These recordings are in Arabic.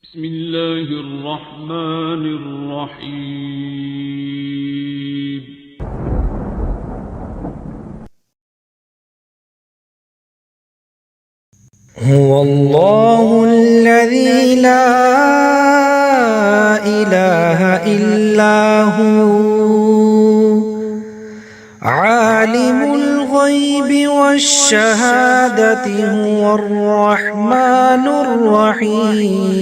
بسم الله الرحمن الرحيم. هو الله الذي لا إله إلا هو عالم الغيب والشهادة هو الرحمن الرحيم.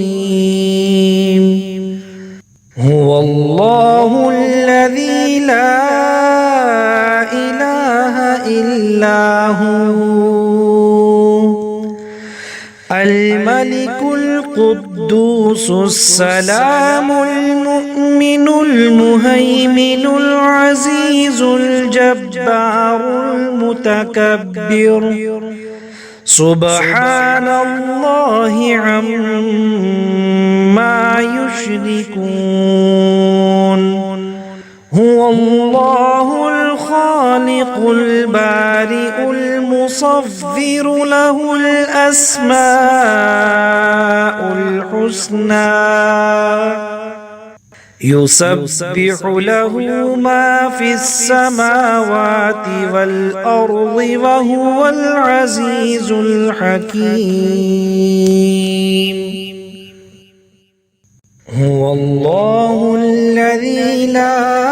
هو الله الذي لا إله إلا هو الملك القدوس السلام المؤمن المهيمن العزيز الجبار المتكبر سبحان الله عما يشركون. هو الله الخالق البارئ المصور له الأسماء الحسنى يسبح له ما في السماوات والأرض وهو العزيز الحكيم. هو الله الذي لا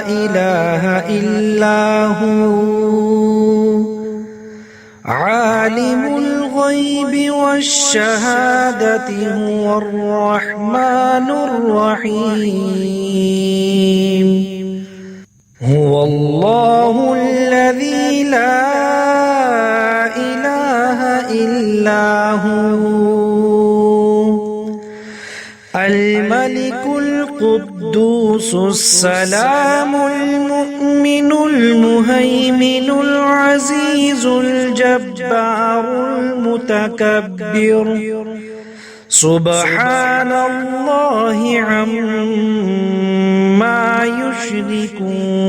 إله إلا هو عالم الغيب والشهادة هو الرحمن الرحيم. هو الله الذي لا إله إلا هو الملك القدوس السلام المؤمن المهيمن العزيز الجبار المتكبر سبحان الله عما يشركون.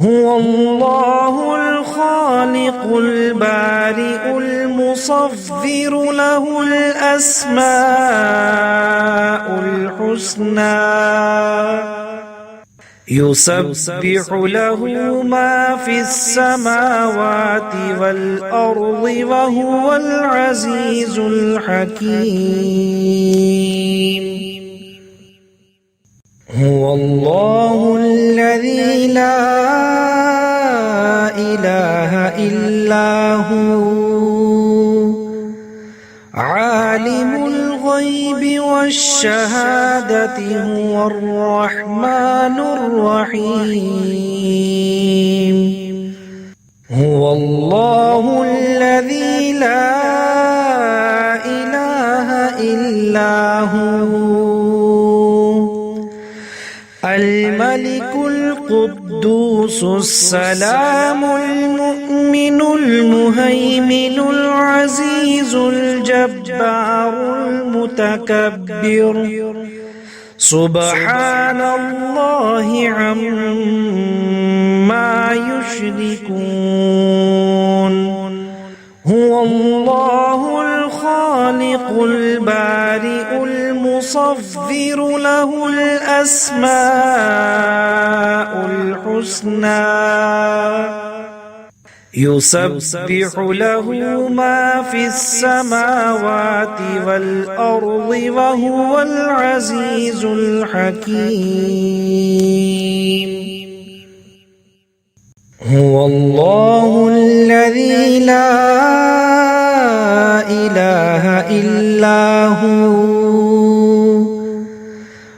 هو الله الخالق البارئ المصور له الأسماء الحسنى يسبح له ما في السماوات والأرض وهو العزيز الحكيم. هو الله الذي لا إله إلا هو عالم الغيب والشهادة هو الرحمن الرحيم. هو الله الذي لا إله إلا هو الملك القدوس السلام المؤمن المهيمن العزيز الجبار المتكبر سبحان الله عما يشركون. هو الله الخالق البارئ المصور له الأسماء الحسنى يسبح له ما في السماوات والأرض وهو العزيز الحكيم. هو الله الذي لا إله إلا هو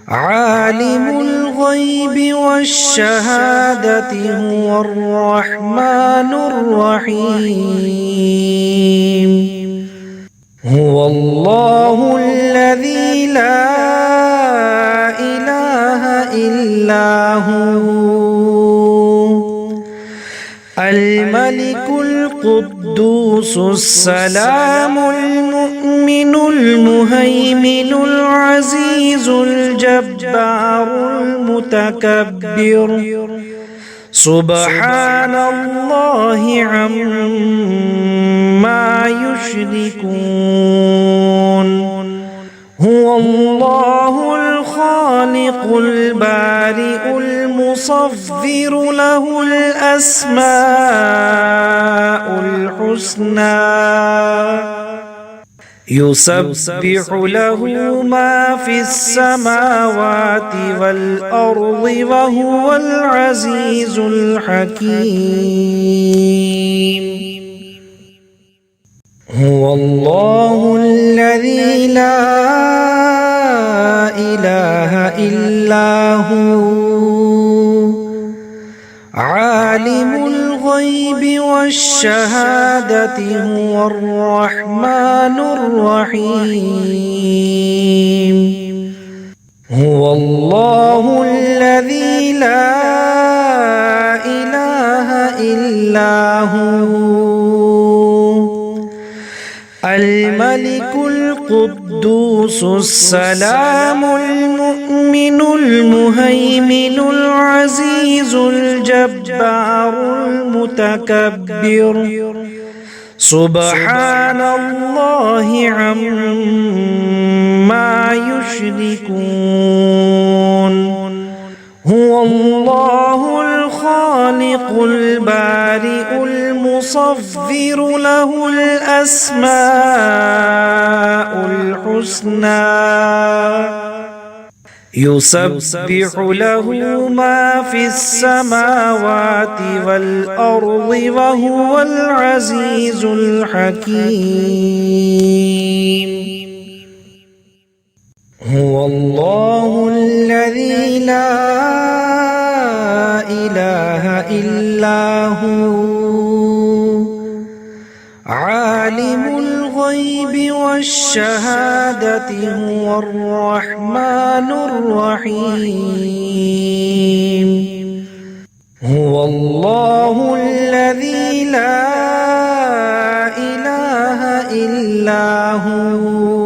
عالم الغيب والشهادة هو الرحمن الرحيم. هو الله الذي لا إله إلا هو الملك القدوس السلام المؤمن المهيمن العزيز الجبار المتكبر سبحان الله عما يشركون هو الله الخالق البارئ المصور له الأسماء الحسنى يسبح له ما في السماوات والأرض وهو العزيز الحكيم هو الله الذي لا إله إلا هو عالم الغيب والشهادة هو الرحمن الرحيم هو الله الذي لا إله إلا هو الملك القدوس السلام المؤمن المهيمن العزيز الجبار المتكبر سبحان الله عما يشركون هو الله الخالق البارئ المصور له الأسماء الحسنى يسبح له ما في السماوات والأرض وهو العزيز الحكيم هو الله الذي لا إله إلا هو عالم الغيب والشهادة هو الرحمن الرحيم هو الله الذي لا إله إلا هو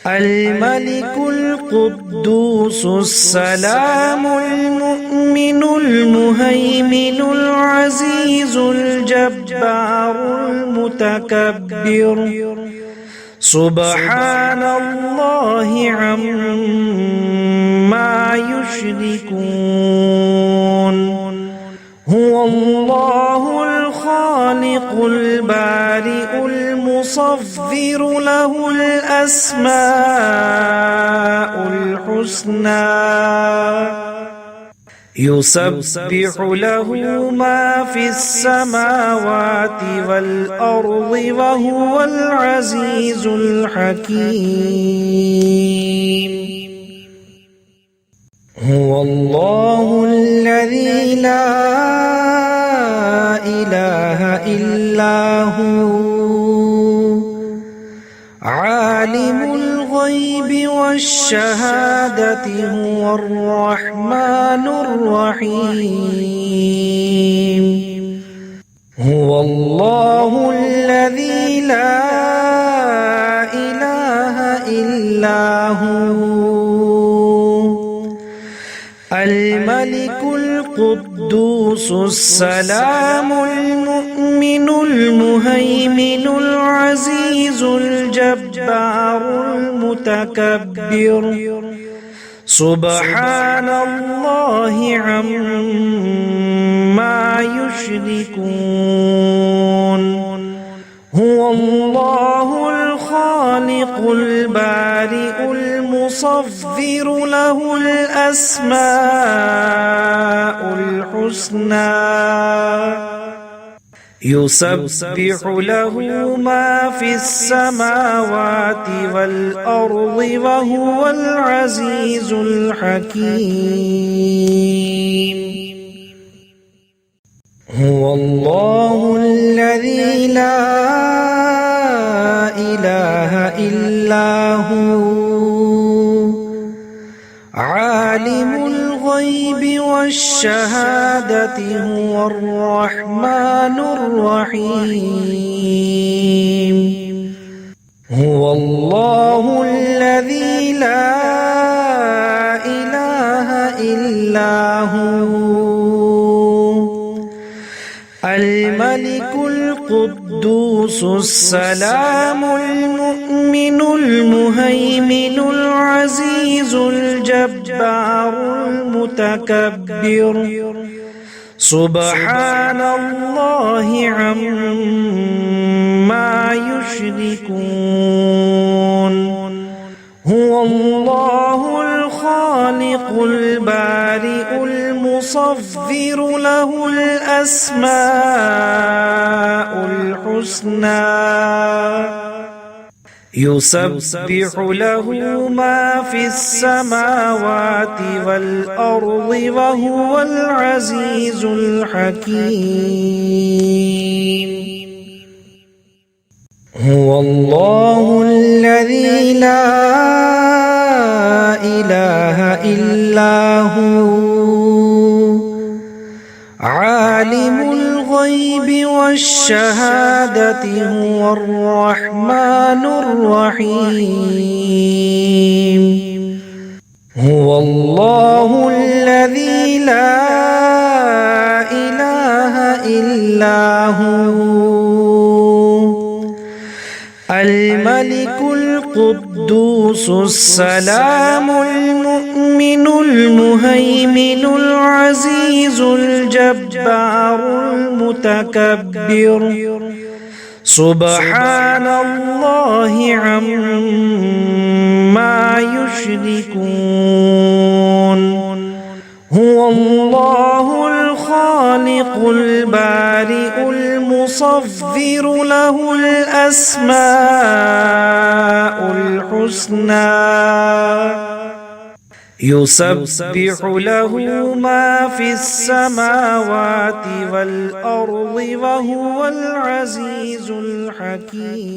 الملك القدوس السلام المؤمن المهيمن العزيز الجبار المتكبر سبحان الله عما يشركون هو الله الخالق البارئ المصور له الأسماء الحسنى يسبح له ما في السماوات والأرض وهو العزيز الحكيم هو الله الذي لا إله إلا هو عالم الغيب والشهادة هو الرحمن الرحيم هو الله الذي لا إله إلا هو الملك القدوس السلام المؤمن المهيمن العزيز الجبار المتكبر سبحان الله عما يشركون هو الله الخالق البارئ المصور له الأسماء الحسنى يسبح له ما في السماوات والأرض وهو العزيز الحكيم هو الله الذي لا إله إلا هو عالم الغيب والشهادة هو الرحمن الرحيم هو الله الذي لا إله إلا هو السلام المؤمن المهيمن العزيز الجبار المتكبر سبحان الله عما يشركون هو الله الخالق البارئ المصور له الأسماء الحسنى يسبح له ما في السماوات والأرض وهو العزيز الحكيم هو الله الذي لا إله إلا هو عالم الغيب والشهادة هو الرحمن الرحيم هو الله الذي لا إله إلا هو الملك القدوس السلام المؤمن المهيمن العزيز الجبار المتكبر سبحان الله عما يشركون هو الله الخالق البارئ المصور له الأسماء الحسنى يسبح له ما في السماوات والأرض وهو العزيز الحكيم